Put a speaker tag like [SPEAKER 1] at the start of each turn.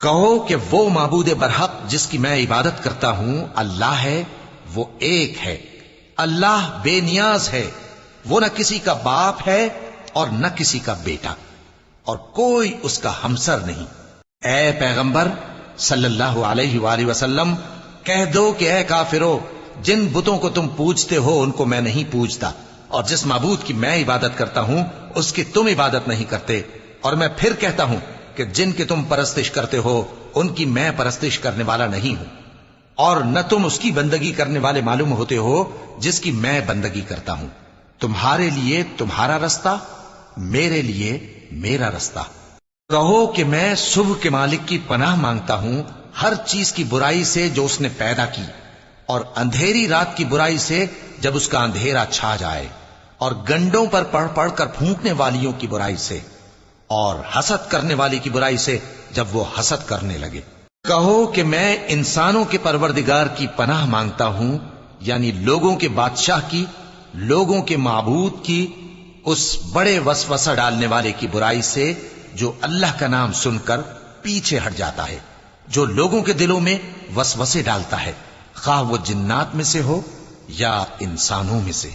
[SPEAKER 1] کہو کہ وہ معبود برحق جس کی میں عبادت کرتا ہوں اللہ ہے، وہ ایک ہے، اللہ بے نیاز ہے، وہ نہ کسی کا باپ ہے اور نہ کسی کا بیٹا، اور کوئی اس کا ہمسر نہیں۔ اے پیغمبر صلی اللہ علیہ وآلہ وسلم، کہہ دو کہ اے کافرو، جن بتوں کو تم پوجتے ہو ان کو میں نہیں پوجتا، اور جس معبود کی میں عبادت کرتا ہوں اس کی تم عبادت نہیں کرتے، اور میں پھر کہتا ہوں کہ جن کی تم پرستش کرتے ہو ان کی میں پرستش کرنے والا نہیں ہوں، اور نہ تم اس کی بندگی کرنے والے معلوم ہوتے ہو جس کی میں بندگی کرتا ہوں۔ تمہارے لیے تمہارا رستہ، میرے لیے میرا رستہ۔ کہو کہ میں صبح کے مالک کی پناہ مانگتا ہوں ہر چیز کی برائی سے جو اس نے پیدا کی، اور اندھیری رات کی برائی سے جب اس کا اندھیرا چھا جائے، اور گنڈوں پر پڑھ پڑھ کر پھونکنے والیوں کی برائی سے، اور حسد کرنے والی کی برائی سے جب وہ حسد کرنے لگے۔ کہو کہ میں انسانوں کے پروردگار کی پناہ مانگتا ہوں، یعنی لوگوں کے بادشاہ کی، لوگوں کے معبود کی، اس بڑے وسوسہ ڈالنے والے کی برائی سے جو اللہ کا نام سن کر پیچھے ہٹ جاتا ہے، جو لوگوں کے دلوں میں وسوسے ڈالتا ہے، خواہ وہ جنات میں سے ہو یا انسانوں میں سے۔